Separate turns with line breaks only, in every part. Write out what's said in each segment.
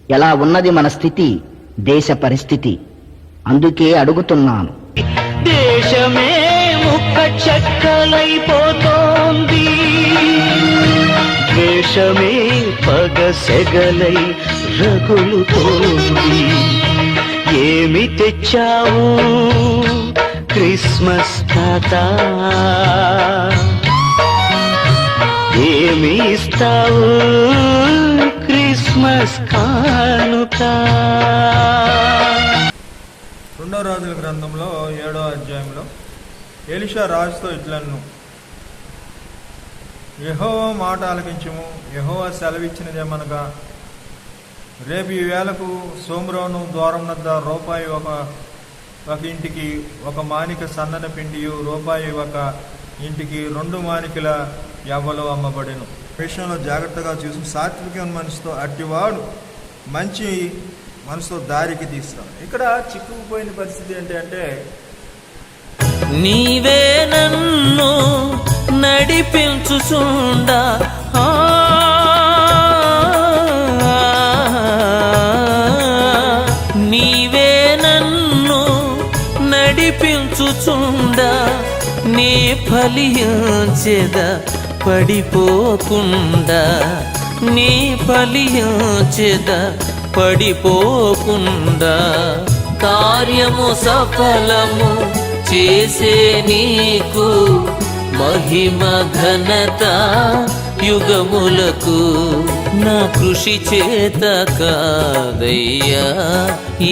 ఎలా ఉన్నది మన స్థితి, దేశ పరిస్థితి? అందుకే అడుగుతున్నాను.
దేశమే ముక్క చెక్కలైపోతోంది, దేశమే పగ సెగలై రగులుతోంది. ఏమి తెచ్చావు క్రిస్మస్ తాత, ఏమి ఇస్తావు క్రిస్మస్ కానుక?
రెండో రాజుల గ్రంథంలో 7వ అధ్యాయంలో ఎలీషా రాజుతో ఇట్లను, యెహోవా మాట ఆలకించుము, యెహోవా సెలవిచ్చినదేమనగా, రేపు ఈ వేళకు సోమ్రోను ద్వారం వద్ద రూపాయి ఒక ఇంటికి 1 మానిక సన్నన పిండియు, రూపాయి 1 ఇంటికి 2 మానికల యవ్వలు అమ్మబడెను. విషయంలో జాగ్రత్తగా చూసి సాత్విక మనసుతో అట్టివాడు మంచి మనసుతో దారికి తీస్తాం. ఇక్కడ చిక్కుకుపోయిన పరిస్థితి ఏంటి అంటే,
నీవే నన్ను నడిపించుచుండా, నీవే నన్ను నడిపించుచుండా, నీ ఫలించెద పడిపోకుండా, నీ ఫలించెద పడిపోకుండా, కార్యము సఫలము చేసే నీకు మహిమ ఘనత యుగములకు. నా కృషి చేత కాదయ్యా,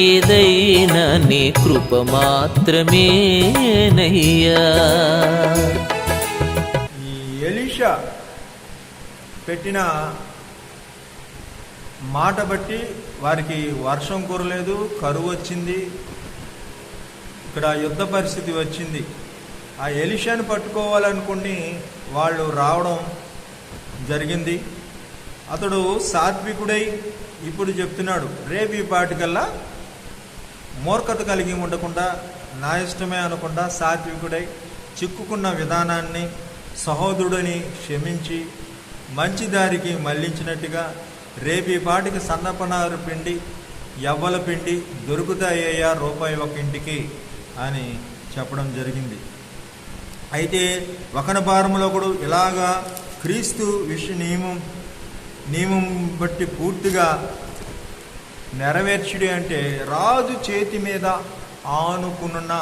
ఏదైనా నీ కృప మాత్రమేనయ్యా.
ఈ ఎలీషా పెట్టిన మాట బట్టి వారికి వర్షం కురలేదు, కరువు వచ్చింది, ఇక్కడ యుద్ధ పరిస్థితి వచ్చింది. ఆ ఎలీషాను పట్టుకోవాలనుకుని వాళ్ళు రావడం జరిగింది. అతడు సాత్వికుడై ఇప్పుడు చెప్తున్నాడు, రేపు ఈ పాటికల్లా మూర్ఖత కలిగి ఉండకుండా, నా ఇష్టమే అనకుండా సాత్వికుడై చిక్కుకున్న విధానాన్ని సహోదరుడిని క్షమించి మంచి దారికి మళ్లించినట్టుగా, రేపు ఈ పాటికి సన్నపనారు పిండి యవ్వల పిండి దొరుకుతాయ్యా రూపాయి 1 ఇంటికి అని చెప్పడం జరిగింది. అయితే ఒకని భారంలో కూడా ఇలాగా క్రీస్తు నియమం బట్టి పూర్తిగా నెరవేర్చుడి అంటే, రాజు చేతి మీద ఆనుకున్న,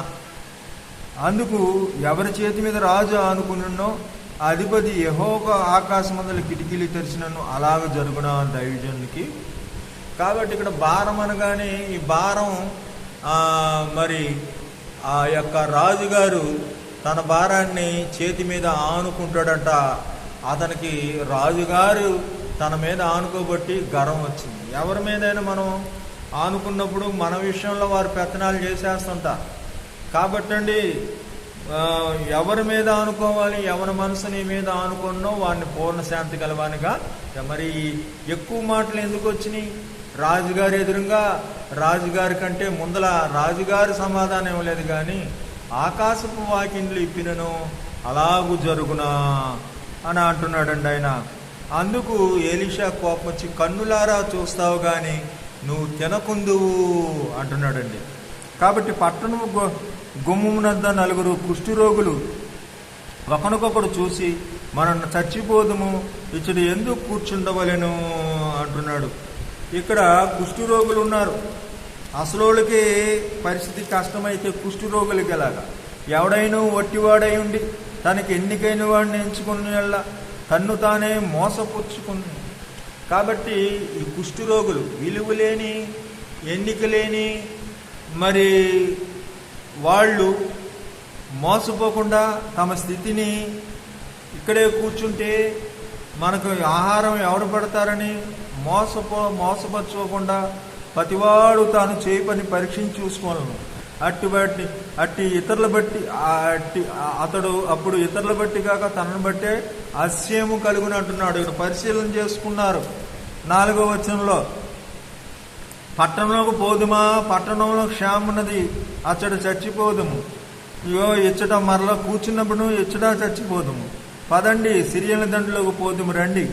అందుకు ఎవరి చేతి మీద రాజు ఆనుకున్నో అధిపతి యెహోవా ఆకాశమందలి కిటికీలు తెరిచినను అలాగ జరుగున దైవజనునికి. కాబట్టి ఇక్కడ భారం అనగానే ఈ భారం మరి ఆ యొక్క రాజుగారు తన భారాన్ని చేతి మీద ఆనుకుంటాడంట. అతనికి రాజుగారు తన మీద ఆనుకోబట్టి గర్వం వచ్చింది. ఎవరి మీదైనా మనం ఆనుకున్నప్పుడు మన విషయంలో వారు పెత్తనాలు చేసేస్తుంటారు. కాబట్టండి ఎవరి మీద ఆనుకోవాలి, ఎవరి మనసు నీ మీద ఆనుకున్నో వాడిని పూర్ణ శాంతి కలవానిగా. మరి ఎక్కువ మాటలు ఎందుకు వచ్చినాయి? రాజుగారి ఎదురుగా రాజుగారి కంటే ముందల రాజుగారి సమాధానం ఇవ్వలేదు, కానీ ఆకాశపు వాకిండ్లు ఇప్పినను అలాగూ జరుగునా అని అంటున్నాడండి ఆయన. అందుకు ఎలీషా కోపం వచ్చి, కన్నులారా చూస్తావు కానీ నువ్వు తినకుందువు అంటున్నాడండి. కాబట్టి పట్టణము గుమ్మమునద్ద 4 కుష్ఠరోగులు ఒకరికొకడు చూసి, మనం చచ్చిపోదుము, ఇచ్చడు ఎందుకు కూర్చుండవలెను అంటున్నాడు. ఇక్కడ కుష్ఠరోగులు ఉన్నారు. అసలోళ్ళకి పరిస్థితి కష్టమైతే కుష్ఠరోగులకి ఎలాగా? ఎవడైనా వట్టివాడై ఉండి తనకి ఎన్నికైన వాడిని ఎంచుకుని తన్ను తానే మోసపుచ్చుకుంది. కాబట్టి ఈ కుష్ఠరోగులు విలువలేని, ఎన్నిక లేని మరి వాళ్ళు మోసపోకుండా తమ స్థితిని ఇక్కడే కూర్చుంటే మనకు ఆహారం ఎవరు పడతారని మోసపరచుకోకుండా ప్రతివాడు తాను చేయి పని పరీక్షించి చూసుకోవాలను. అట్టి ఇతరుల బట్టి అతడు అప్పుడు ఇతరుల బట్టి కాక తనను బట్టే అస్యము కలుగుని అంటున్నాడు. ఇక్కడ పరిశీలన చేసుకున్నారు 4వ వచనంలో, పట్టణంలోకి పోదుమా, పట్టణంలో క్షేమన్నది, అచ్చట చచ్చిపోదుము. ఇగో ఇచ్చట మరలా కూర్చున్నప్పుడు ఇచ్చట చచ్చిపోదుము. పదండి సిరియల దండ్రులకు పోదుము, రండి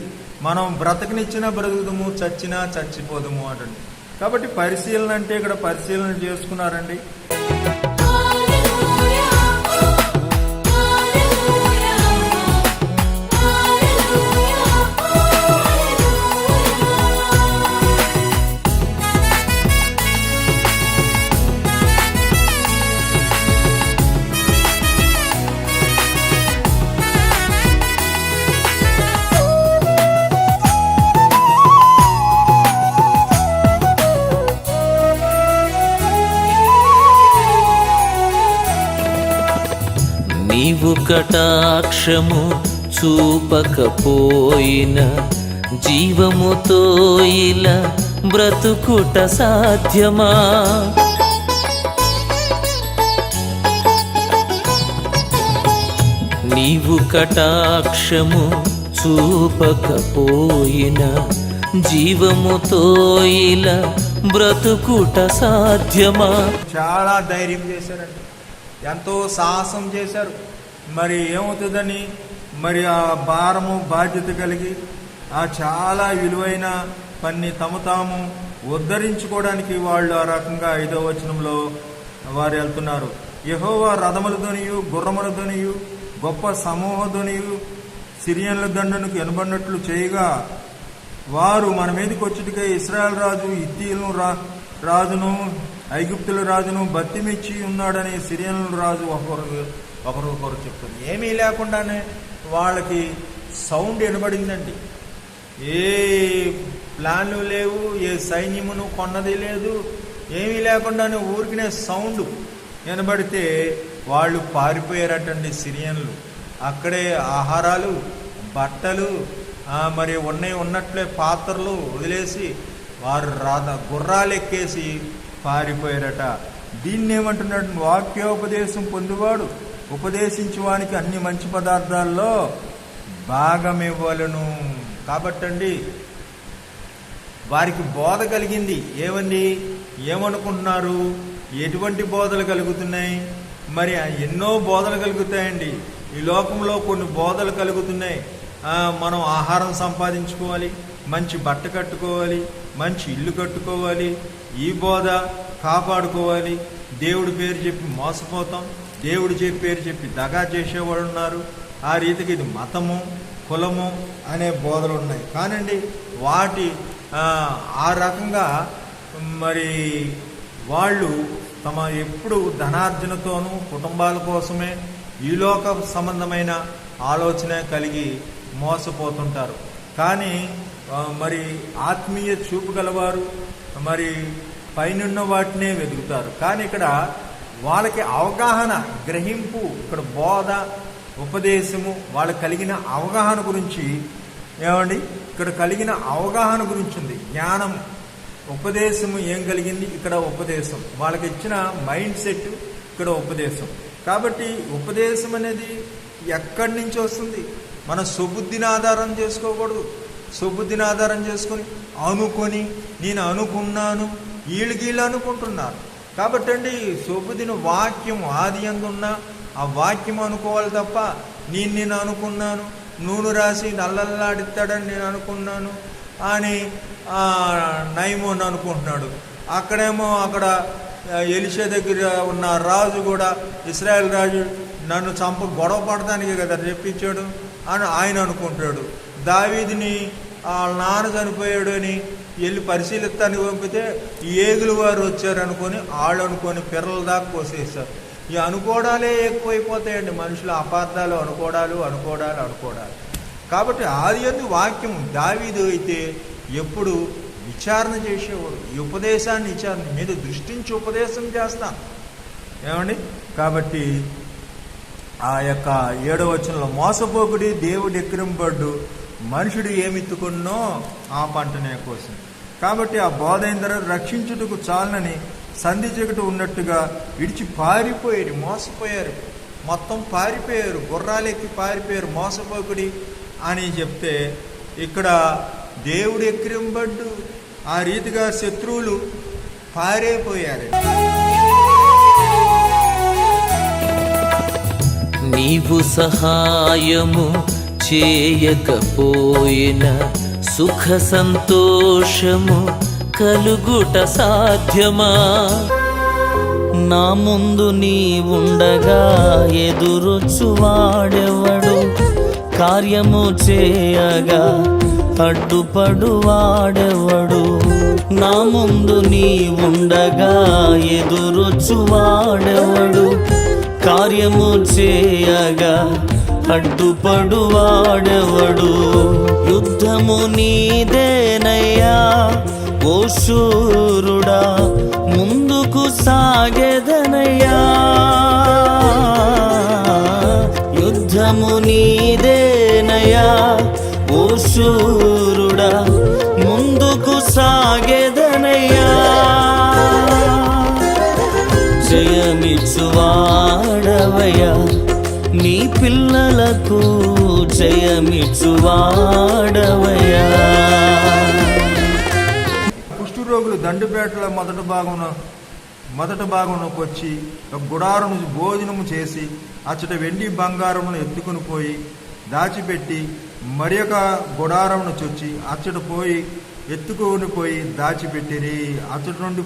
మనం బ్రతకనిచ్చినా బ్రతుకుదము, చచ్చినా చచ్చిపోదము అంటండి. కాబట్టి పరిశీలన అంటే ఇక్కడ పరిశీలన చేసుకున్నారండి.
నీవు కటాక్షము చూపకపోయిన జీవముతో ఇలా బ్రతుకుట సాధ్యమా? నీవు కటాక్షము చూపకపోయిన జీవముతో ఇలా బ్రతుకుట సాధ్యమా?
చాలా ధైర్యం చేశారండి, ఎంతో సాహసం చేశారు. మరి ఏమవుతుందని మరి ఆ భారము బాధ్యత కలిగి ఆ చాలా విలువైన పని తాము ఉద్ధరించుకోవడానికి వాళ్ళు ఆ రకంగా 5వ వచనంలో వారు వెళ్తున్నారు. యెహోవా రథముల ధ్వనియు గుర్రముల ధ్వనియు గొప్ప సమూహ ధ్వనియు సిరియన్ల దండనకు ఎనబడినట్లు చేయగా వారు మన మీదకి వచ్చుటికై ఇశ్రాయేలు రాజు హిత్తీయులను రాజును ఐగుప్తుల రాజును బతిమిచ్చి ఉన్నాడని సిరియన్ల రాజు ఒకరు చెప్తుంది. ఏమీ లేకుండానే వాళ్ళకి సౌండ్ వినబడిందండి. ఏ ప్లాన్లు లేవు, ఏ సైన్యమును కొన్నది లేదు, ఏమీ లేకుండానే ఊరికినే సౌండ్ వినబడితే వాళ్ళు పారిపోయారటండి సిరియన్లు. అక్కడే ఆహారాలు, బట్టలు, మరి ఉన్నట్లే పాత్రలు వదిలేసి వారు గుర్రాలు ఎక్కేసి పారిపోయారట. దీన్ని ఏమంటున్నాడు? వాక్యోపదేశం పొందువాడు ఉపదేశించు వానికి అన్ని మంచి పదార్థాల్లో భాగమివ్వలను. కాబట్టండి వారికి బోధ కలిగింది. ఏమనుకుంటున్నారు? ఎటువంటి బోధలు కలుగుతున్నాయి? మరి ఎన్నో బోధలు కలుగుతాయండి ఈ లోకంలో. కొన్ని బోధలు కలుగుతున్నాయి. మనం ఆహారం సంపాదించుకోవాలి, మంచి బట్ట కట్టుకోవాలి, మంచి ఇల్లు కట్టుకోవాలి, ఈ బోధ కాపాడుకోవాలి. దేవుడి పేరు చెప్పి మోసపోతాం, దేవుడి పేరు చెప్పి దగా చేసేవాళ్ళు ఉన్నారు. ఆ రీతికి ఇది మతము, కులము అనే బోధలు ఉన్నాయి. కానండి వాటి ఆ రకంగా మరి వాళ్ళు తమ ఎప్పుడు ధనార్జనతోనూ కుటుంబాల కోసమే ఈ లోక సంబంధమైన ఆలోచన కలిగి మోసపోతుంటారు. కానీ మరి ఆత్మీయ చూపు గలవారు మరి పైనున్న వాటినే వెతుకుతారు. కానీ ఇక్కడ వాళ్ళకి అవగాహన, గ్రహింపు, ఇక్కడ బోధ, ఉపదేశము, వాళ్ళకి కలిగిన అవగాహన గురించి ఇక్కడ కలిగిన అవగాహన గురించి ఉంది. జ్ఞానం, ఉపదేశము ఏం కలిగింది? ఇక్కడ ఉపదేశం. వాళ్ళకి ఇచ్చిన మైండ్ సెట్ ఇక్కడ ఉపదేశం. కాబట్టి ఉపదేశం అనేది ఎక్కడి నుంచి వస్తుంది? మన సుబుద్ధిని ఆధారం చేసుకోకూడదు. సుబుద్ధిని ఆధారం చేసుకొని నేను అనుకున్నాను, వీళ్ళు అనుకుంటున్నారు. కాబట్టి అండి సుబుద్ధిని వాక్యం ఆది అందున్న ఆ వాక్యం అనుకోవాలి తప్ప నేను అనుకున్నాను, నూనె రాసి నల్లల్లాడిస్తాడని నేను అనుకున్నాను అని నయమోని అనుకుంటున్నాడు. అక్కడ ఎలిషా దగ్గర ఉన్న రాజు కూడా, ఇశ్రాయేల్ రాజు నన్ను గొడవ పడటానికి కదా చెప్పించాడు అని ఆయన అనుకుంటాడు. దావీదుని వాళ్ళ నాన్న చనిపోయాడు అని వెళ్ళి పరిశీలిస్తానికి పంపితే ఏగులు వారు వచ్చారనుకొని వాళ్ళు అనుకొని పిర్రల దాకా కోసేస్తారు. ఈ అనుకోవడాలే ఎక్కువైపోతాయండి. మనుషుల అపార్థాలు, అనుకోవడాలు. కాబట్టి ఆది యందు వాక్యం. దావీదు అయితే ఎప్పుడు విచారణ చేసేవాడు. ఈ ఉపదేశాన్ని మీద దృష్టించి ఉపదేశం చేస్తాను కాబట్టి ఆ యొక్క 7వ వచనంలో మోసపోకుడి, దేవుడు ఎక్కిరింపడ్డు, మనుషుడు ఏమిత్తుకున్నో ఆ పంటనే కోసం. కాబట్టి ఆ బోధ అయిన తర్వాత రక్షించుటకు చాలని సంధి చీకటి ఉన్నట్టుగా విడిచి పారిపోయారు, మోసపోయారు, మొత్తం పారిపోయారు, గుర్రాలెక్కి పారిపోయారు. మోసపోకుడి అని చెప్తే ఇక్కడ దేవుడు ఎక్కిరింపడ్డు, ఆ రీతిగా శత్రువులు పారైపోయారు.
నీవు సహాయము చేయకపోయిన సుఖ సంతోషము కలుగుట సాధ్యమా? నా ముందు నీ ఉండగా ఎదురొచ్చువాడెవడు? కార్యము చేయగా అడ్డుపడువాడెవడు? నా ముందు నీ ఉండగా ఎదురొచ్చువాడెవడు? కార్యము చేయగా అడ్డుపడువాడెవడు? యుద్ధము నీదేనయ్యా ఓ శూరుడా, ముందుకు సాగెదనయ్యా. యుద్ధము నీదేనయ్యా ఓ శూరుడా, ముందుకు సాగెదనయ్యా. జయమిచ్చువాడవయ్యా, నీ పిల్లలకు జయమిచ్చువాడవయ్యా.
కుష్ఠరోగులు దండుపేటల మొదట భాగంలోకి వచ్చి ఒక గుడారము భోజనము చేసి అచ్చట వెండి బంగారమును ఎత్తుకుని పోయి దాచిపెట్టి మరి ఒక గుడారమును చొచ్చి అచ్చట పోయి ఎత్తుకుని పోయి దాచిపెట్టిరి. అచ్చట నుండి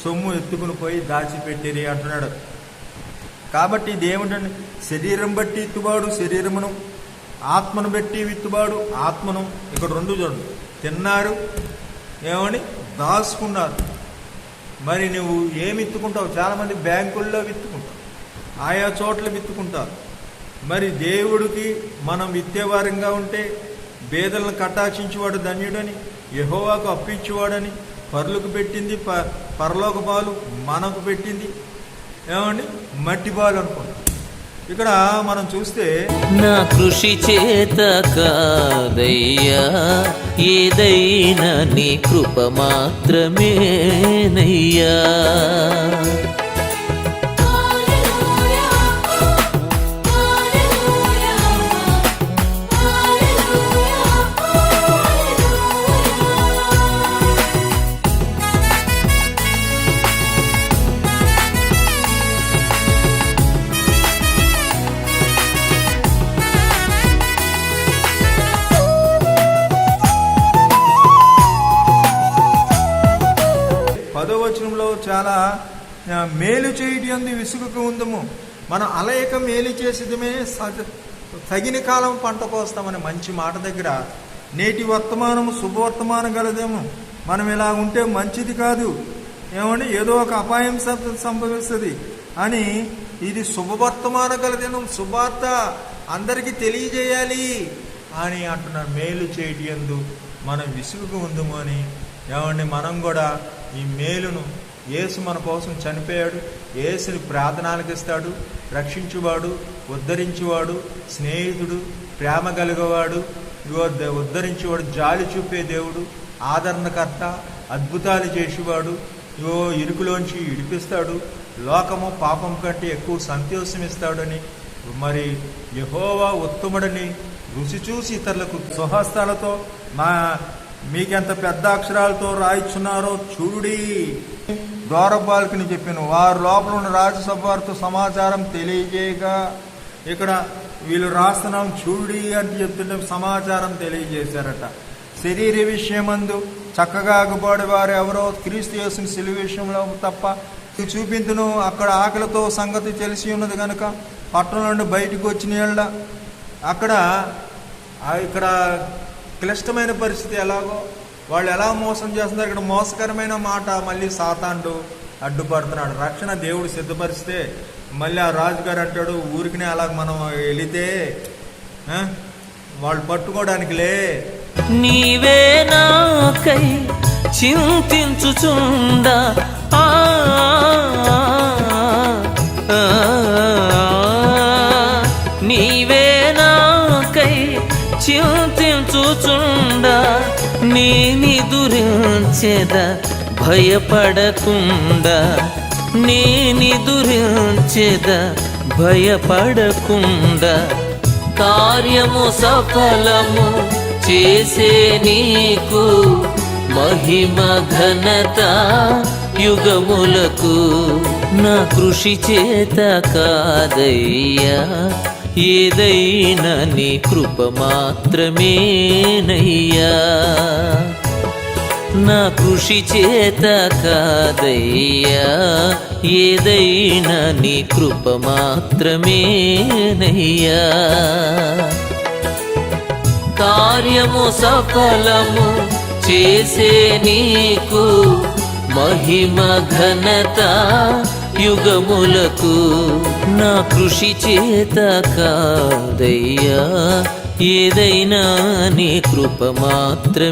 సొమ్ము ఎత్తుకుని పోయి దాచిపెట్టిరి అంటున్నాడు. కాబట్టి ఇది ఏమిటండి? శరీరం బట్టి విత్తువాడు శరీరమును, ఆత్మను బట్టి విత్తువాడు ఆత్మను. ఇక్కడ రెండు చూడండి, తిన్నారు ఏమని దాచుకున్నారు. మరి నువ్వు ఏమి విత్తుకుంటావు? చాలామంది బ్యాంకుల్లో విత్తుకుంటావు, ఆయా చోట్ల విత్తుకుంటారు. మరి దేవుడికి మనం విత్తేవారంగా ఉంటే బేదలను కటాక్షించేవాడు ధన్యుడని, యెహోవాకు అప్పించేవాడని పరులకు పెట్టింది పరలోక పాలు, మనకు పెట్టింది ఏమండి మట్టి పాలు అనుకుంటాం. ఇక్కడ మనం చూస్తే
నా కృషి చేత కాదయ్యా, ఏదైనా నీ కృప మాత్రమేనయ్యా.
వచనంలో చాలా మేలు చేయటం విసుగుకు ఉందము, మనం అలయక మేలు చేసేదమే తగిన కాలం పంట కోస్తామని మంచి మాట దగ్గర నేటి వర్తమానము శుభవర్తమానం గలదేమో. మనం ఇలా ఉంటే మంచిది కాదు ఏమండి, ఏదో ఒక అపాయం సంభవిస్తుంది అని ఇది శుభవర్తమానం గలదేమో, శుభార్త అందరికీ తెలియజేయాలి అని అంటున్నారు. మేలు చేయటందు మనం విసుగుకు ఉందము అని ఏమండి. మనం కూడా ఈ మేలును, యేసు మన కోసం చనిపోయాడు, యేసుని ప్రార్థనలకు ఇస్తాడు, రక్షించువాడు, ఉద్ధరించువాడు, స్నేహితుడు, ప్రేమ కలిగేవాడు, ఉద్ధరించేవాడు, జాలి చూపే దేవుడు, ఆదరణకర్త, అద్భుతాలు చేసేవాడు, ఇరుకులోంచి ఇడిపిస్తాడు, లోకము పాపం కంటే ఎక్కువ సంతోషం ఇస్తాడని, మరి యెహోవా ఉత్తముడని రుచి చూసి ఇతరులకు స్వహస్తాలతో మీకెంత పెద్ద అక్షరాలతో రాయిచున్నారో చూడుడి. ద్వారపాలకుని చెప్పిన వారు లోపల ఉన్న రాజసభవారితో సమాచారం తెలియజేయగా, ఇక్కడ వీళ్ళు రాస్తున్నాం చూడుడి అని చెప్తుంటే సమాచారం తెలియజేశారట. శరీర విషయమందు చక్కగా అగుబాడు వారు ఎవరో క్రీస్తు యేసుని సిలువ విషయంలో తప్ప చూపించును. అక్కడ ఆకలితో సంగతి తెలిసి ఉన్నది కనుక పట్టణం నుండి బయటకు వచ్చిన వాళ్ళ ఇక్కడ క్లిష్టమైన పరిస్థితి ఎలాగో వాళ్ళు ఎలా మోసం చేస్తున్నారు. ఇక్కడ మోసకరమైన మాట మళ్ళీ సాతానుడు అడ్డుపడుతున్నాడు. రక్షణ దేవుడు సిద్ధపరిస్తే మళ్ళీ ఆ రాజుగారు అంటాడు, ఊరికినే అలా మనం వెళితే వాళ్ళు పట్టుకోవడానికిలే.
నీవే నాకై చింతించుచుండా నీవే నాకై చింతించుచుండా నేనిదురించెద భయపడకుండా, నేనిదురించెద భయపడకుండా, కార్యము సఫలము చేసే నీకు మహిమ ఘనత యుగములకు. నా కృషి చేత కాదయ్యా, ఏదైనా నీ కృప మాత్రమేనయ్యా. నా కృషి చేత కాదయ్యా, ఏదైనా నీ కృప మాత్రమేనయ్యా. కార్యము సఫలము చేసే నీకు మహిమ ఘనత యుగములకు. నా కృషి చేత కాదయ్యా, ఏదైనా నీ కృప మాత్రమేనయ్యా.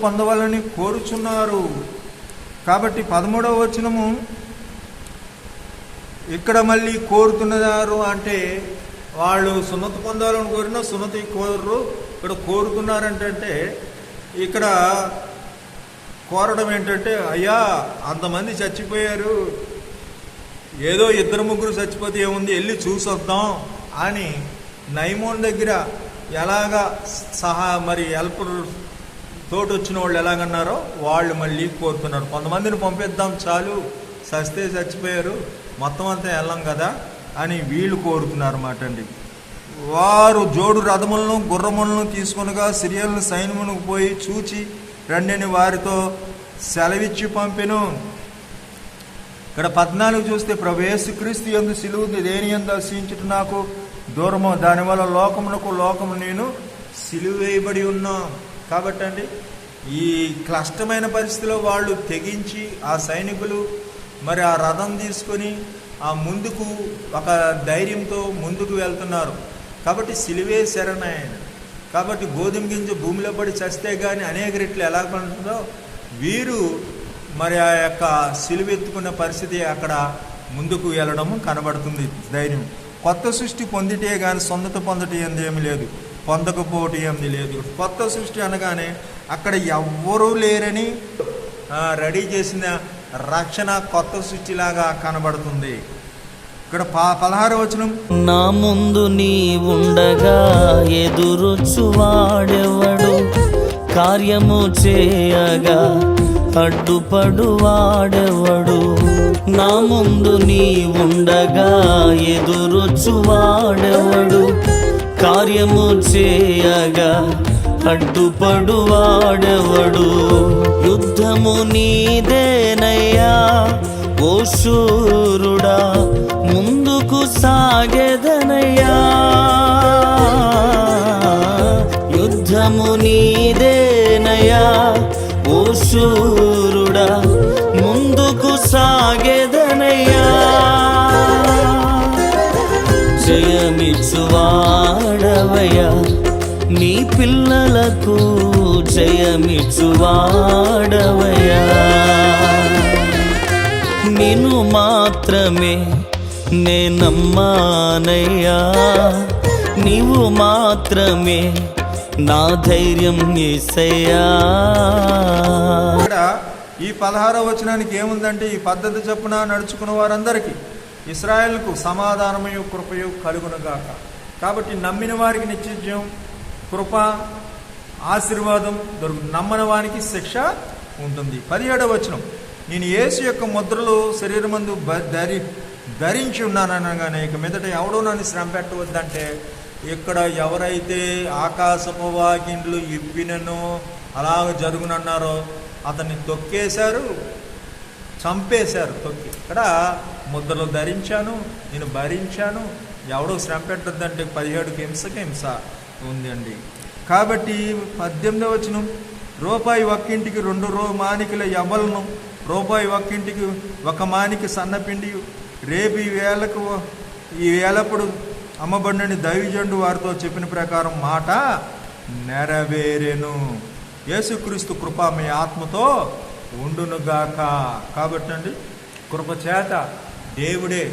పొందవాలని కోరుచున్నారు. కాబట్టి 13వ వచనము ఇక్కడ మళ్ళీ కోరుతున్నారు అంటే వాళ్ళు సున్నతి పొందాలని కోరినా సున్నతి కోరరు, ఇక్కడ కోరుతున్నారంటే ఇక్కడ కోరడం ఏంటంటే, అయ్యా అంతమంది చచ్చిపోయారు, ఏదో 2-3 చచ్చిపోతే ఏముంది, వెళ్ళి చూసొద్దాం అని నైమోన్ దగ్గర ఎలాగా మరి హెల్పర్ తోటి వచ్చిన వాళ్ళు ఎలాగన్నారో వాళ్ళు మళ్ళీ కోరుతున్నారు. కొంతమందిని పంపిద్దాం చాలు, చస్తే చచ్చిపోయారు, మొత్తం అంతా వెళ్ళాం కదా అని వీళ్ళు కోరుతున్నారు అన్నమాట అండి. వారు జోడు రథములను గుర్రములను తీసుకొనగా సిరియలను సైన్యమునకు పోయి చూచి రండిని వారితో సెలవిచ్చి పంపెను. ఇక్కడ 14 చూస్తే, ప్రభు యేసుక్రీస్తు యందు సిలువ దేని యందు ఆశించుట నాకు దూరము, దానివల్ల లోకము నేను సిలువ వేయబడి ఉన్నా. కాబట్టి అండి ఈ క్లిష్టమైన పరిస్థితిలో వాళ్ళు తెగించి ఆ సైనికులు మరి ఆ రథం తీసుకొని ఆ ముందుకు ఒక ధైర్యంతో ముందుకు వెళ్తున్నారు. కాబట్టి సిలువే శరణాయన. కాబట్టి గోధుమ గింజ భూమిలో పడి చస్తే కానీ అనేక రెట్లు ఎలా పడుతుందో వీరు మరి ఆ యొక్క సిలువెత్తుకున్న పరిస్థితి అక్కడ ముందుకు వెళ్ళడం కనబడుతుంది. ధైర్యం. కొత్త సృష్టి పొందితే కానీ సొంతత పొందట ఏమి లేదు, పొందకపోవటం ఏమి లేదు. కొత్త సృష్టి అనగానే అక్కడ ఎవ్వరూ లేరని రెడీ చేసిన రక్షణ కొత్త సృష్టిలాగా కనబడుతుంది. ఇక్కడ 16వ వచనం,
నా ముందు నీ ఉండగా ఎదురొచ్చువాడెవడు, కార్యము చేయగా అడ్డుపడువాడెవడు. నా ముందు నీ ఉండగా ఎదురొచ్చువాడెవడు, కార్యము చేయగా అడ్డుపడువాడెవడు. యుద్ధము నీదేనయ్యా ఓ శూరుడా, ముందుకు సాగెదనయ్యా. యుద్ధము నీదేనయ్యా ఓ శూరుడా, ముందుకు సాగెదనయ్యా. జయమిచ్చువాడవయ్యా, నీ పిల్లలకు జయమిచ్చువాడవయ్యా. నిన్ను మాత్రమే నే నమ్మానయ్యా, నీవు మాత్రమే నా ధైర్యం యేసయ్యా.
ఇక్కడ ఈ 16వ వచనానికి ఏముందంటే, ఈ పద్ధతి చొప్పున నడుచుకున్న వారందరికీ ఇశ్రాయేలుకు సమాధానమయు కృపయు కలుగునుగాక. కాబట్టి నమ్మిన వారికి నిత్యం కృప ఆశీర్వాదం దొరుకుతుంది, నమ్మని వారికి శిక్ష ఉంటుంది. 17వ వచనం, నేను యేసు యొక్క ముద్రలు శరీరమందు ధరించి ఉన్నాననగానే ఇక మీదట ఎవడో నన్ను శ్రమ పెట్టవద్దంటే, ఇక్కడ ఎవరైతే ఆకాశపు వాకిండ్లు ఇప్పిననో అలాగ జరుగునన్నారో అతన్ని తొక్కేశారు, చంపేశారు తొక్కి. ఇక్కడ ముద్రలు ధరించాను, నేను భరించాను, ఎవడో శ్రమ పెట్టద్దంటే 17కి హింస ఉంది అండి. కాబట్టి 18వ వచనం, రూపాయి ఒక్కింటికి 2 మానికల యవ్వలను, రూపాయి ఒక్కింటికి 1 మానిక సన్నపిండి, రేపు ఈ వేళప్పుడు అమ్మబడినని దైవజనుడు వారితో చెప్పిన ప్రకారం మాట నెరవేరెను. యేసుక్రీస్తు కృప మీ ఆత్మతో ఉండునుగాక. కాబట్టి అండి కృప చేత దేవుడే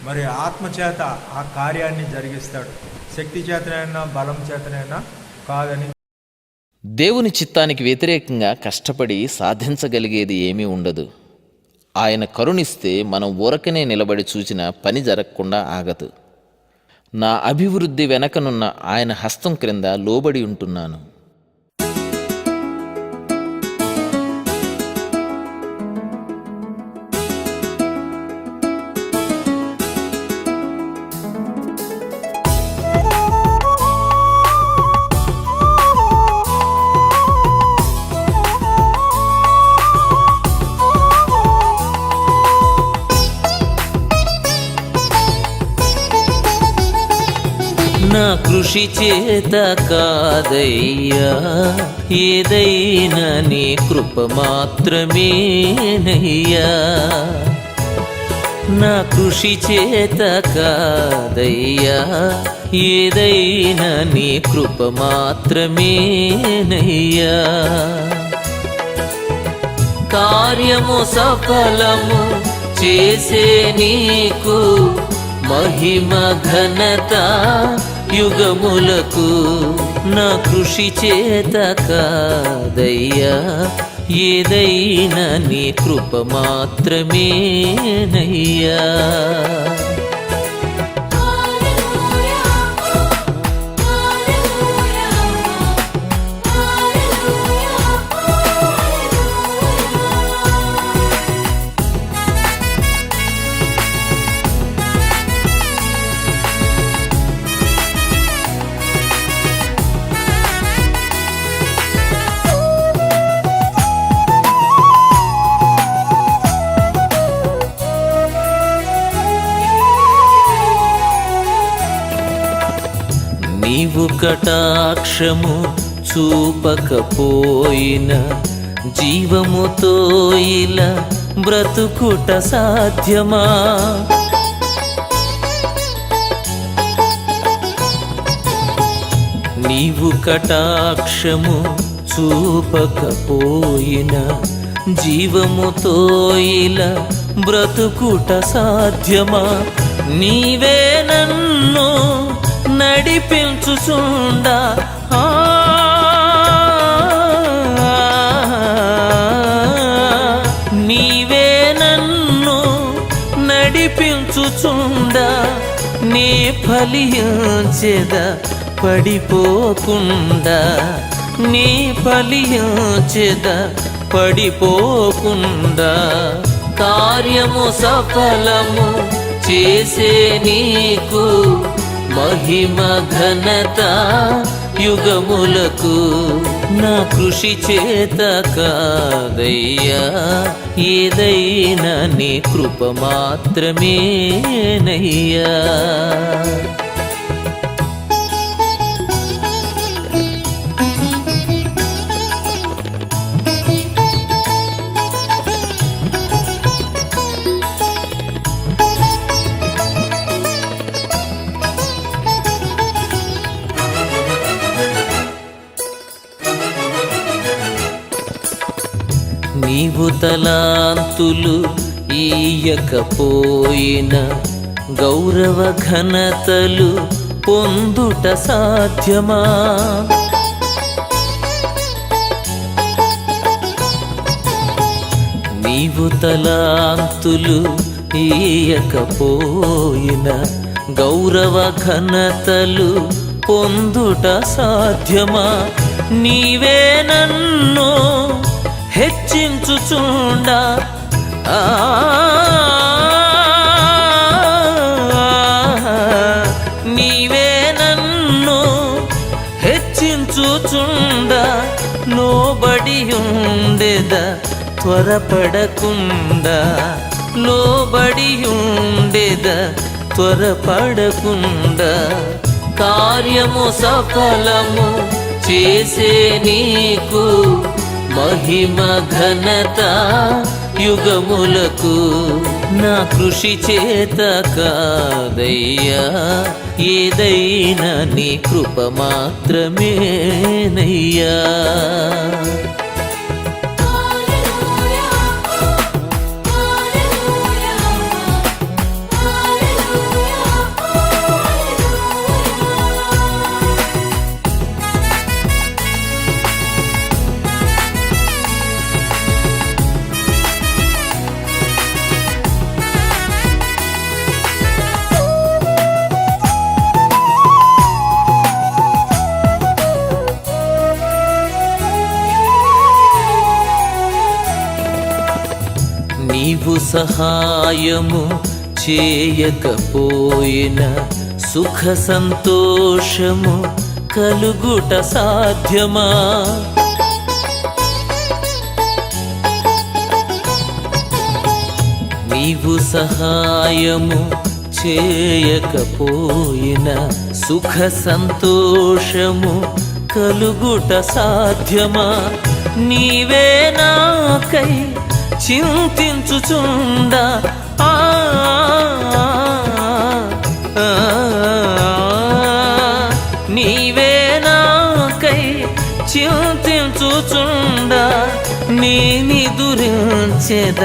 మరి ఆత్మ చేత ఆ కార్యాన్ని జరిగిస్తాడు. శక్తి చేతనైనా బలం చేతనైనా కాదని.
దేవుని చిత్తానికి వ్యతిరేకంగా కష్టపడి సాధించగలిగేది ఏమీ ఉండదు. ఆయన కరుణిస్తే మనం ఊరకనే నిలబడి చూసిన పని జరగకుండా ఆగదు. నా అభివృద్ధి వెనకనున్న ఆయన హస్తం క్రింద లోబడి ఉంటున్నాను. నా కృషి చేత కాదయ్యా, ఏదైనా నీ కృప మాత్రమేనయ్యా. నా కృషి చేత కాదయ్యా, ఏదైనా నీ కృప మాత్రమేనయ్యా. కార్యము సఫలము చేసే నీకు మహిమ ఘనత యుగములకు. నా కృషి చేత కాదయ్యా, ఏదైనా నీ కృప మాత్రమేనయ్యా. నీవు కటాక్షము చూపకపోయిన జీవముతో ఇలా బ్రతుకుట సాధ్యమా? నీవు కటాక్షము చూపకపోయిన జీవముతో ఇలా బ్రతుకుట సాధ్యమా? నీవే నన్ను నడిపించుచుండా నీవే నన్ను నడిపించుచుండా నీ ఫలించెద పడిపోకుండా, నీ ఫలించెద పడిపోకుండా. కార్యము సఫలము చేసే నీకు మహిమ ఘనత యుగములకు. నా కృషి చేత కాదయ్యా, ఏదైనా నీ కృప మాత్రమేనయ్యా. నీవు తలాంతులు ఈయకపోయిన గౌరవ ఘనతలు పొందుట సాధ్యమా? నీవు తలాంతులు ఈయకపోయిన గౌరవ ఘనతలు పొందుట సాధ్యమా? నీవే నన్ను హెచ్చించుచుండా నీవే నన్ను హెచ్చించుచుండా లోబడి ఉండెద త్వరపడకుండా, లోబడి ఉండెద త్వరపడకుండా. కార్యము సఫలము చేసే నీకు మహిమ ఘనత యుగములకు. నా కృషి చేత కాదయ్యా, ఏదైనా నీ కృప మాత్రమేనయ్యా. నీవు సహాయము చేయకపోయిన సుఖ సంతోషము కలుగుట సాధ్యమా? నీవు సహాయము చేయకపోయిన
సుఖ సంతోషము కలుగుట సాధ్యమా? నీవే నాకై చింతించుచుండా ఆ నీవే నాకై చింతించుచుండా నేనిదురించెద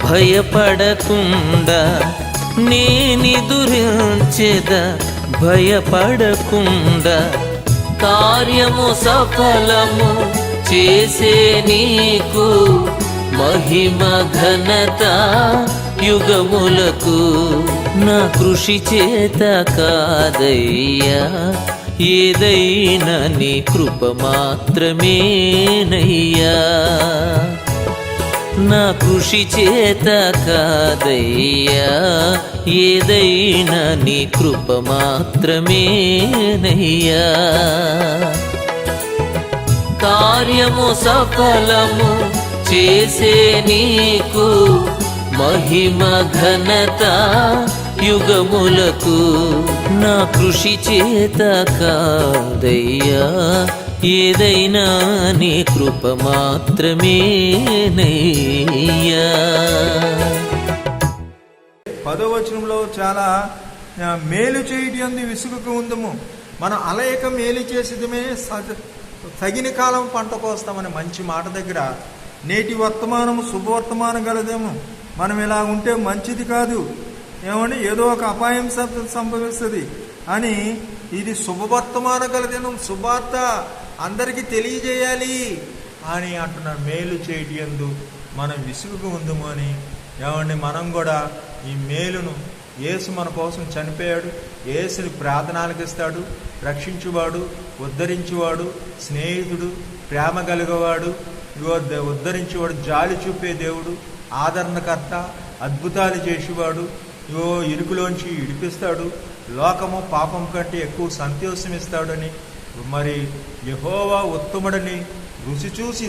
భయపడకుండా, నేనిదురించెద భయపడకుండా. కార్యము సఫలము చేసే నీకు మహిమ ఘనత యుగములకు. నా కృషి చేత కాదయ్యా, ఏదైనా నీ కృప మాత్రమేనయ్యా. నా కృషి చేత కాదయ్యా, ఏదైనా నీ కృప మాత్రమేనయ్యా. కార్యము సఫలము చేసే నీకు మహిమ ఘనత యుగములకు. నా కృషి చేత కాదయ్యా, ఏదైనా నీ కృప మాత్రమేనయ్యా.
10వ వచనంలో చాలా మేలు చేయటి విసుగుకు ఉందము, మనం అలయక మేలు చేసేదమే తగిన కాలం పంట కోస్తామని మంచి మాట దగ్గర నేటి వర్తమానము శుభవర్తమానం గలదేమో. మనం ఇలా ఉంటే మంచిది కాదు, ఏమండి ఏదో ఒక అపాయం సంభవిస్తుంది అని. ఇది శుభవర్తమానం గలదేమో, శుభార్త అందరికీ తెలియజేయాలి అని అంటున్నారు. మేలు చేయటి యందు మనం విసుగుకు ఉందము అని. ఏమండి మనం కూడా ఈ మేలును, యేసు మన కోసం చనిపోయాడు, యేసుని ప్రార్థనలకు ఇస్తాడు, రక్షించువాడు, ఉద్ధరించువాడు, స్నేహితుడు, ప్రేమ కలిగేవాడు, ఉద్ధరించేవాడు, జాలి చూపే దేవుడు, ఆదరణకర్త, అద్భుతాలు చేసేవాడు, ఇరుకులోంచి ఇడిపిస్తాడు, లోకము పాపం కంటే ఎక్కువ సంతోషం ఇస్తాడని, మరి యెహోవా ఉత్తముడని రుచి చూసి